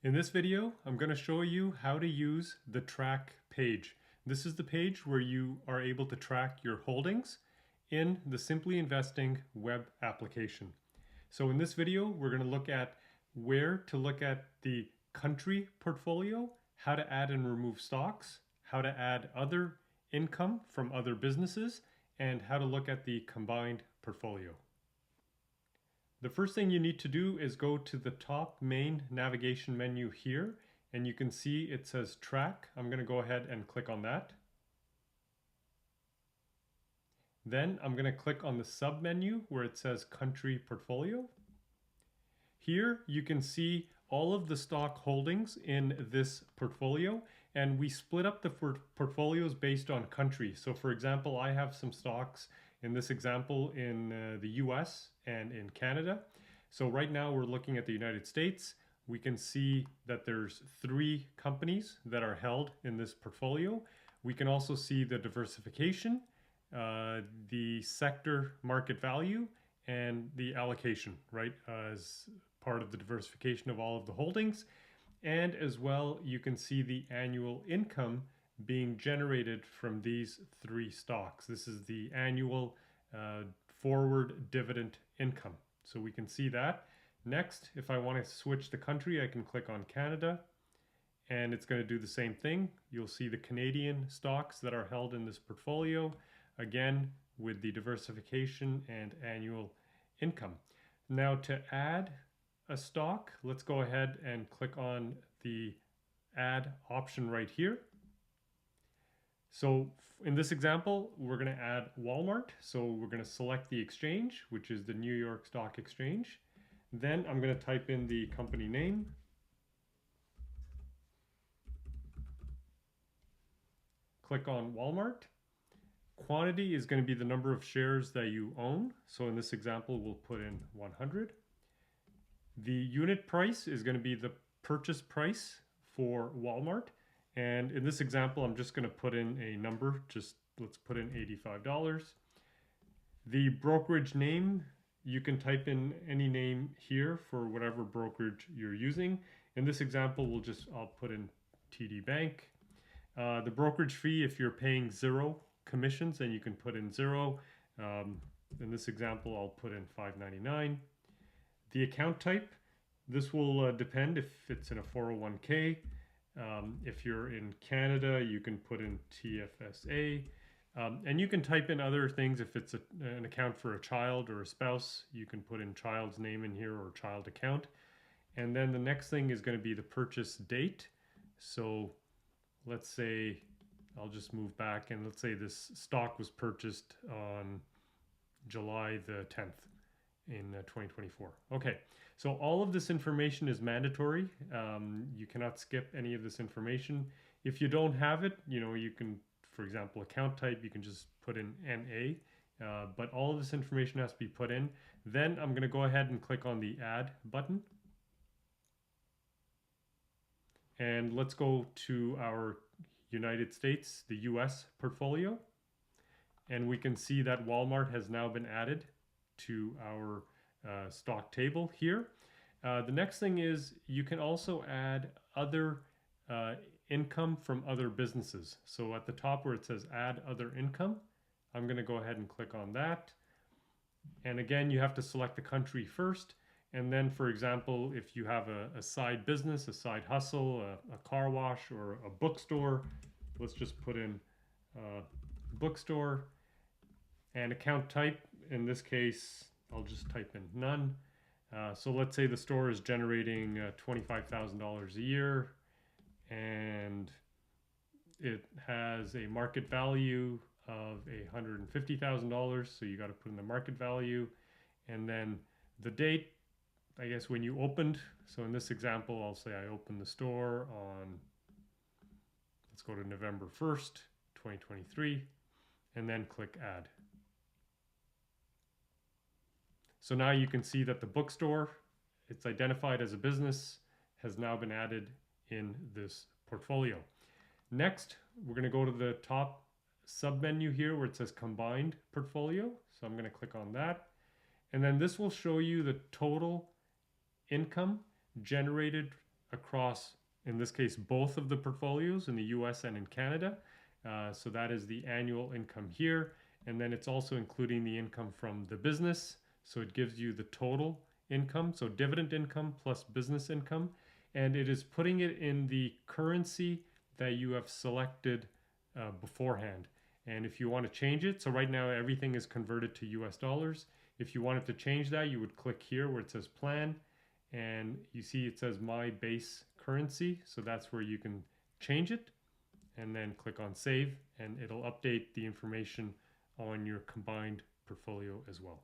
In this video, I'm going to show you how to use the track page. This is the page where you are able to track your holdings in the Simply Investing web application. So in this video, we're going to look at where to look at the country portfolio, how to add and remove stocks, how to add other income from other businesses, and how to look at the combined portfolio. The first thing you need to do is go to the top main navigation menu here, and you can see it says track. I'm going to go ahead and click on that. Then I'm going to click on the sub menu where it says country portfolio. Here you can see all of the stock holdings in this portfolio, and we split up the portfolios based on country. So for example, I have some stocks in this example in the US and in Canada. So right now we're looking at the United States. We can see that there's 3 companies that are held in this portfolio. We can also see the diversification, the sector market value, and the allocation, right, as part of the diversification of all of the holdings. And as well, you can see the annual income being generated from these 3 stocks. This is the annual forward dividend income. So we can see that. Next, if I want to switch the country, I can click on Canada, and it's going to do the same thing. You'll see the Canadian stocks that are held in this portfolio, again, with the diversification and annual income. Now to add a stock, let's go ahead and click on the add option right here. So in this example, we're going to add Walmart. So we're going to select the exchange, which is the New York Stock Exchange. Then I'm going to type in the company name. Click on Walmart. Quantity is going to be the number of shares that you own. So in this example, we'll put in 100. The unit price is going to be the purchase price for Walmart. And in this example, I'm just going to put in a number. Just let's put in $85. The brokerage name, you can type in any name here for whatever brokerage you're using. In this example, I'll put in TD Bank. The brokerage fee, if you're paying 0 commissions, then you can put in 0. In this example, I'll put in $5.99. The account type, this will depend if it's in a 401k. If you're in Canada, you can put in TFSA. And you can type in other things. If it's an account for a child or a spouse, you can put in child's name in here or child account. And then the next thing is going to be the purchase date. So let's say, I'll just move back, and let's say this stock was purchased on July the 10th in 2024. Okay, so all of this information is mandatory. You cannot skip any of this information. If you don't have it, you can, for example, account type, you can just put in NA, but all of this information has to be put in. Then I'm going to go ahead and click on the add button. And let's go to our United States, the US portfolio. And we can see that Walmart has now been added to our stock table here. The next thing is you can also add other income from other businesses. So at the top where it says add other income, I'm going to go ahead and click on that. And again, you have to select the country first. And then, for example, if you have a side business, a side hustle, a car wash, or a bookstore, let's just put in bookstore. And account type, in this case, I'll just type in none. So let's say the store is generating $25,000 a year, and it has a market value of $150,000. So you got to put in the market value, and then the date, I guess when you opened. So in this example, I'll say I opened the store on, let's go to November 1st, 2023, and then click add. So now you can see that the bookstore, it's identified as a business, has now been added in this portfolio. Next, we're going to go to the top sub-menu here where it says combined portfolio. So I'm going to click on that. And then this will show you the total income generated across, in this case, both of the portfolios in the US and in Canada. So that is the annual income here. And then it's also including the income from the business. So it gives you the total income, so dividend income plus business income. And it is putting it in the currency that you have selected beforehand. And if you want to change it, so right now everything is converted to US dollars. If you wanted to change that, you would click here where it says plan, and you see it says my base currency. So that's where you can change it, and then click on save, and it'll update the information on your combined portfolio as well.